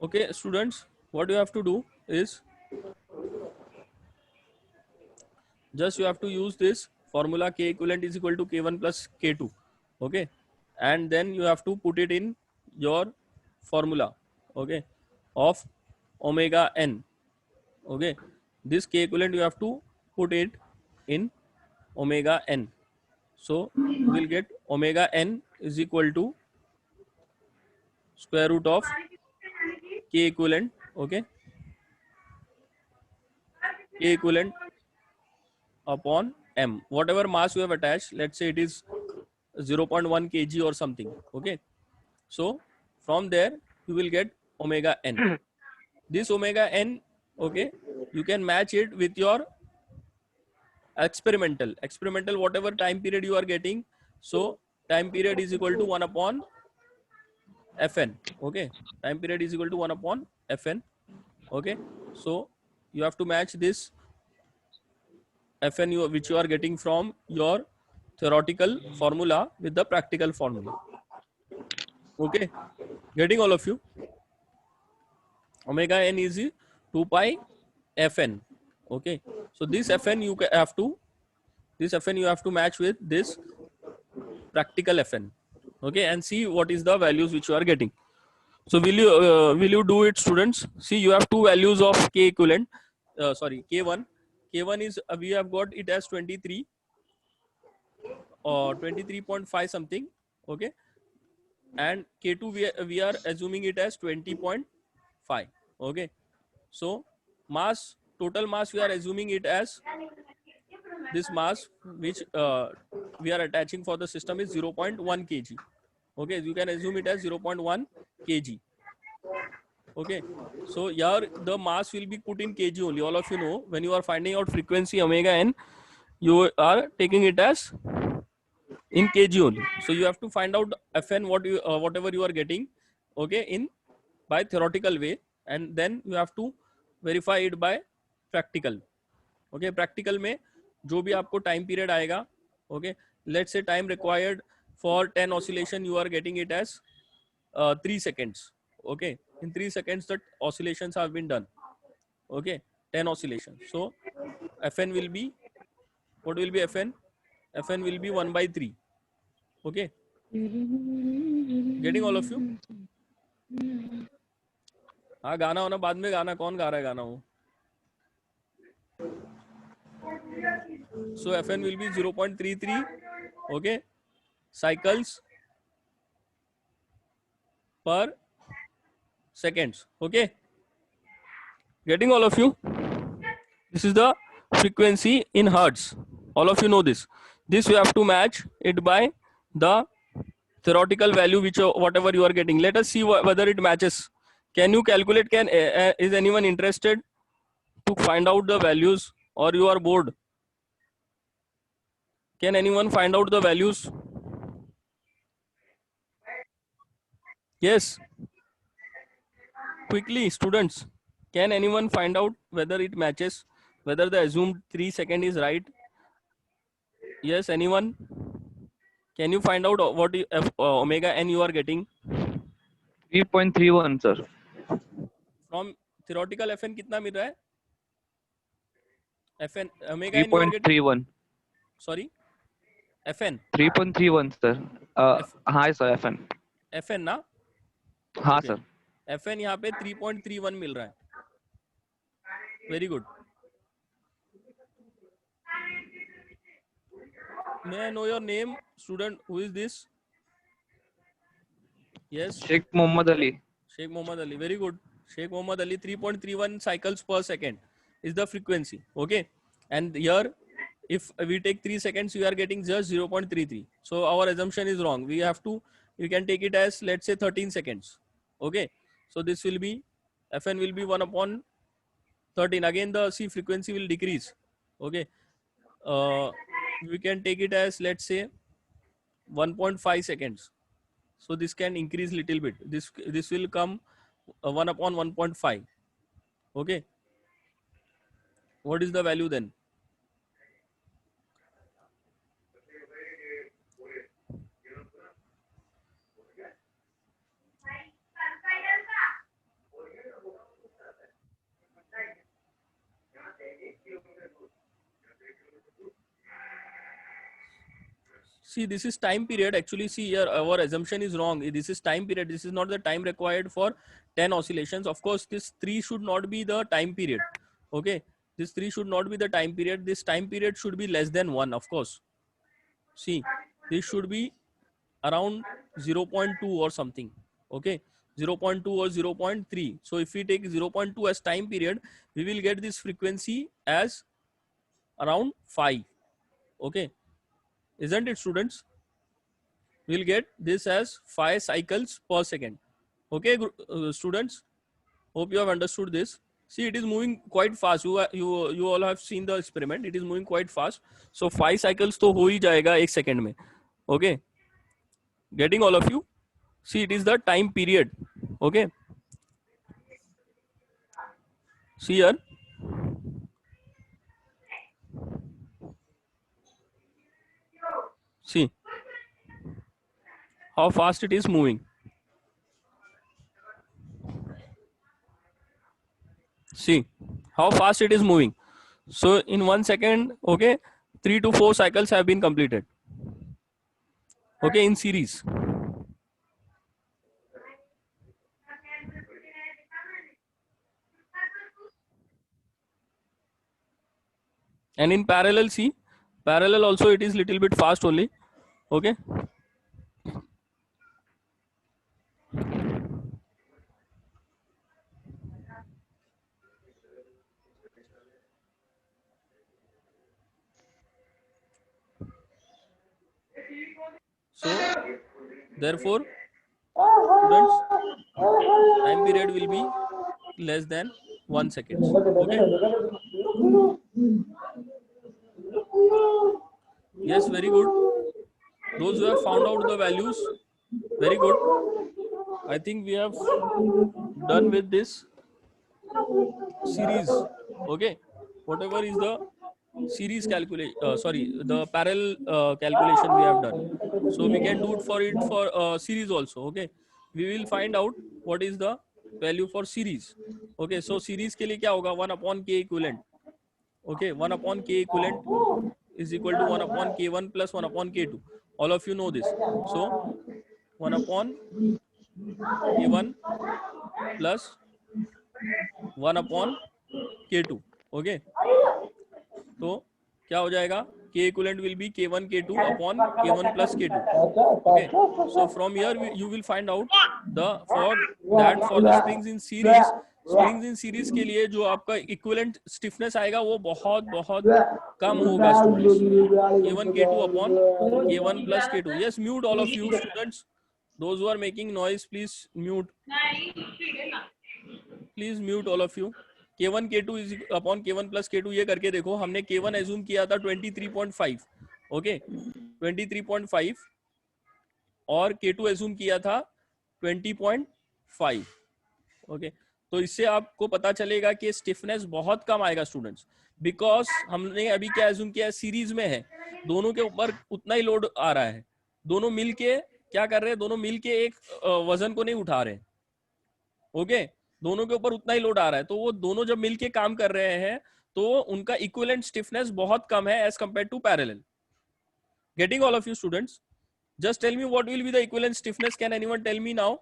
Okay, students, what you have to do is just you have to use this formula K equivalent is equal to K1 plus K2. Okay, and then you have to put it in your formula, okay, of omega n. Okay, this K equivalent you have to put it in omega n. So you will get omega n is equal to square root of K equivalent. Okay, K equivalent upon m, whatever mass you have attached, let's say it is 0.1 kg or something. Okay, so from there you will get omega n. This omega n, okay, you can match it with your experimental whatever time period you are getting. So time period is equal to 1 upon fn. Okay, time period is equal to 1 upon fn. Okay, so you have to match this fn which you are getting from your theoretical formula with the practical formula. Okay, getting all of you? Omega n is 2 pi fn. Okay, so this fn you have to, this fn you have to match with this practical fn. Okay, and see what is the values which you are getting. So will you do it, students? See, you have two values of K equivalent. Sorry, K1. K1 is we have got it as 23 or 23.5 something. Okay, and K2 we are assuming it as 20.5. Okay, so mass, total mass we are assuming it as this mass which we are attaching for the system is 0.1 kg. Okay, you can assume it as 0.1 kg. Okay, so here the mass will be put in kg only. All of you know, when you are finding out frequency omega n, you are taking it as in kg only. So you have to find out fn what you whatever you are getting, okay, in by theoretical way, and then you have to verify it by practical. Okay, practical में जो भी आपको time period आएगा, okay, let's say time required for 10 oscillation you are getting it as 3 seconds. Okay, in 3 seconds the oscillations have been done. Okay, 10 oscillations. So fn will be, what will be fn? Fn will be 1 by 3. Okay, getting all of you? हाँ, गाना होना बाद में, गाना कौन गा रहा है गाना वो? So fn will be 0.33, okay, cycles per seconds. Okay, getting all of you? This is the frequency in hertz. All of you know this. This you have to match it by the theoretical value which whatever you are getting. Let us see whether it matches. Can you calculate? Can is anyone interested to find out the values, or you are bored? Can anyone find out the values? Yes. Quickly, students. Can anyone find out whether it matches? Whether the assumed 3 second is right? Yes, anyone? Can you find out what omega n you are getting? 3.31 sir. From theoretical fn कितना मिल रहा है? fn omega n you are getting? 3.31. Sorry, fn. 3.31 sir. हाँ sir fn. fn ना? हाँ Okay. sir. fn यहाँ पे 3.31 मिल रहा है. Very good. May I know your name, student? Who is this? Yes. Sheikh Mohammad Ali. Sheikh Mohammad Ali. Very good. Sheikh Mohammad Ali. 3.31 cycles per second is the frequency. Okay. And here, if we take 3 seconds, we are getting just 0.33. So our assumption is wrong. We have to, we can take it as, let's say, 13 seconds. Okay. So this will be, fn will be 1 upon 13. Again, the C frequency will decrease. Okay. We can take it as, let's say, 1.5 seconds. So this can increase little bit. This will come 1 upon 1.5. Okay. What is the value then? See, this is time period. Actually, see here, our assumption is wrong. This is time period. This is not the time required for 10 oscillations. Of course, this 3 should not be the time period. Okay. This 3 should not be the time period. This time period should be less than 1, of course. See, this should be around 0.2 or something. Okay. 0.2 or 0.3. So if we take 0.2 as time period, we will get this frequency as around 5. Okay. Isn't it, students? We'll get this as 5 cycles per second. Okay, students, hope you have understood this. See, it is moving quite fast. You all have seen the experiment. It is moving quite fast. So 5 cycles तो हो ही जाएगा 1 second में. Okay, getting all of you? See, it is the time period. Okay, see here. See how fast it is moving. See how fast it is moving. So in 1 second, okay, 3 to 4 cycles have been completed. Okay, in series. And in parallel, see, parallel also it is little bit fast only. Okay. So therefore, students, time period will be less than 1 second. Okay. Yes, very good. Those who have found out the values, very good. I think we have done with this series. Okay. Whatever is the series calculation, the parallel calculation we have done. So we can do it for series also. Okay. We will find out what is the value for series. Okay. So series के लिए क्या होगा? 1 upon k equivalent. Okay. 1 upon k equivalent is equal to 1 upon k1 plus 1 upon k2. All of you know this. So 1 upon k1 plus 1 upon k2. Okay. तो क्या हो जाएगा? K equivalent will be K1 K2 upon K1 plus K2. Okay. So from here you will find out for the springs in series के लिए जो आपका equivalent stiffness आएगा वो बहुत बहुत कम होगा students. K1 K2 upon K1 plus K2. Yes, mute all of you students. Those who are making noise, please mute. Please mute all of you. K1 K2 is upon K1 plus K2 ये करके देखो. हमने K1 assume किया था 23.5. Okay 23.5 और K2 assume किया था 20.5. Okay तो इससे आपको पता चलेगा कि स्टिफनेस बहुत कम आएगा स्टूडेंट्स, बिकॉज हमने अभी क्या assume किया है, सीरीज में है, दोनों के ऊपर उतना ही लोड आ रहा है, दोनों मिलके क्या कर रहे हैं, दोनों मिलके एक वजन को नहीं उठा रहे. ओके दोनों के ऊपर उतना ही लोड आ रहा है, तो वो दोनों जब मिलके काम कर रहे हैं तो उनका इक्विवेलेंट स्टिफनेस बहुत कम है as compare to parallel. Getting all of you students? Just tell me what will be the equivalent stiffness. Can anyone tell me now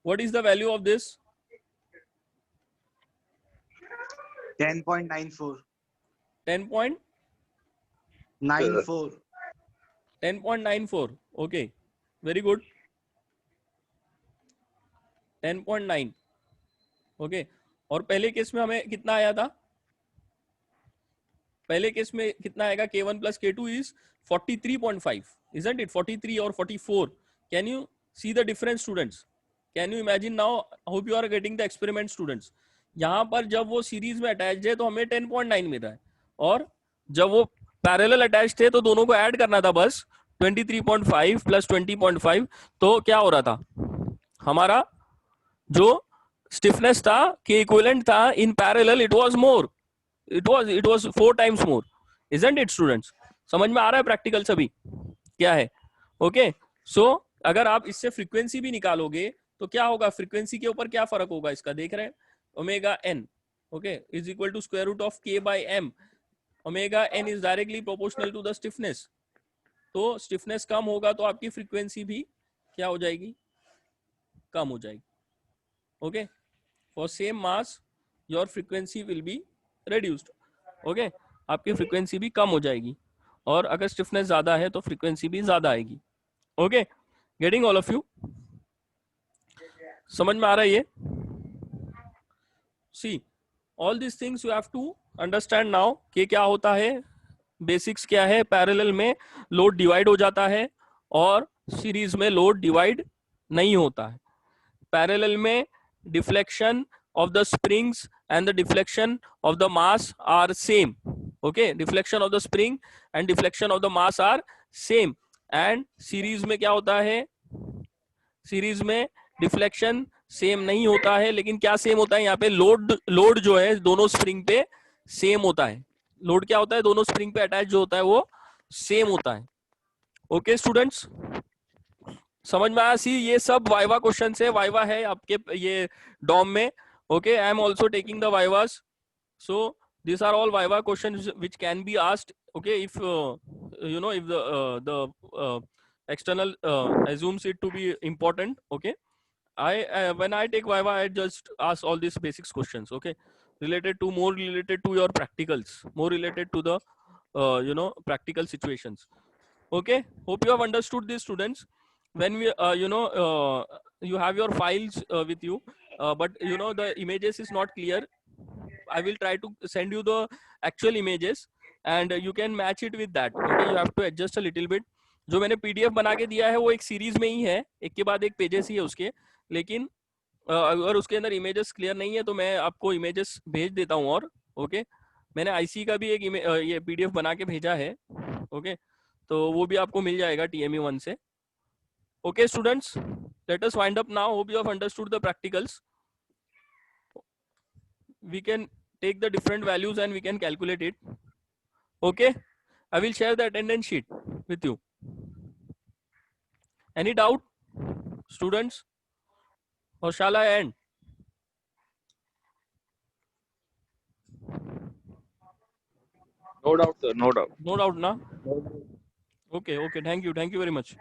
what is the value of this? 10.94. 10.94. 10.94. Okay very good. 10.9. Okay और पहले case में हमें कितना आया था? पहले case में कितना आएगा? K1 plus K2 is 43.5. Isn't it? 43 or 44. Can you see the difference students? Can you imagine now? Hope you are getting the experiment students. यहाँ पर जब वो सीरीज में अटैच है तो हमें 10.9 मिल रहा है, और जब वो पैरेलल अटैच थे तो दोनों को ऐड करना था बस 23.5 प्लस 20.5. तो क्या हो रहा था? हमारा जो स्टिफनेस था के इक्विवेलेंट था in parallel, it was more, it was 4 times more. Isn't it students? समझ में आ रहा है प्रैक्टिकल सभी क्या है? ओके सो अगर आप इससे फ्रीक्वेंसी भी निकालोगे तो क्या होगा? फ्रीक्वेंसी के ऊपर क्या फर्क होगा इसका? देख रहे हैं, omega N okay is equal to square root of K by M. Omega N is directly proportional to the stiffness. तो तो स्टिफनेस कम होगा तो आपकी फ्रीक्वेंसी भी क्या हो जाएगी, कम हो जाएगी. Okay, for same mass your frequency will be reduced. Okay, आपकी फ्रीक्वेंसी भी कम हो जाएगी, और अगर स्टिफनेस ज्यादा है तो फ्रीक्वेंसी भी ज्यादा आएगी. Okay, getting all of you? समझ में आ रहा है ये? See, all this things you have to understand now कि क्या होता है, बेसिक्स क्या है. पैरेलल में लोड डिवाइड हो जाता है और सीरीज में लोड डिवाइड नहीं होता है. पैरेलल में deflection of the springs and the deflection of the mass are same. Okay, deflection of the spring and deflection of the mass are same. and series में क्या होता है, सीरीज में डिफ्लेक्शन सेम नहीं होता है, लेकिन क्या सेम होता है यहाँ पे, लोड जो है दोनों स्प्रिंग पे सेम होता है. लोड क्या होता है, दोनों स्प्रिंग पे अटैच जो होता है वो सेम होता है. ओके स्टूडेंट्स, समझ में आया? सी, ये सब वाइवा क्वेश्चन है, वाइवा है आपके ये डॉम में. Okay, I am also taking the vivas, so these are all viva questions which can be asked. Okay, if you know, if the external assumes it to be important. Okay, I when I take viva, I just ask all these basics questions. Okay, more related to your practicals, more related to the you know, practical situations. Okay, hope you have understood this, students. When we you know, you have your files with you, but you know the images is not clear. I will try to send you the actual images and you can match it with that. Okay, you have to adjust a little bit. जो मैंने PDF बना के दिया है वो एक series में ही है, एक के बाद एक पेजेस ही है उसके, लेकिन अगर उसके अंदर इमेजेस क्लियर नहीं है तो मैं आपको इमेजेस भेज देता हूँ. और ओके, मैंने आईसी का भी एक ये पीडीएफ बना के भेजा है. ओके, तो वो भी आपको मिल जाएगा TME1 से. Okay students, let us wind up now. Hope you have understood the practicals. We can take the different values and we can calculate it. Okay, I will share the attendance sheet with you. Any doubt, students, or shall I end? No doubt, sir. No doubt. No doubt, na? Okay, okay, thank you very much.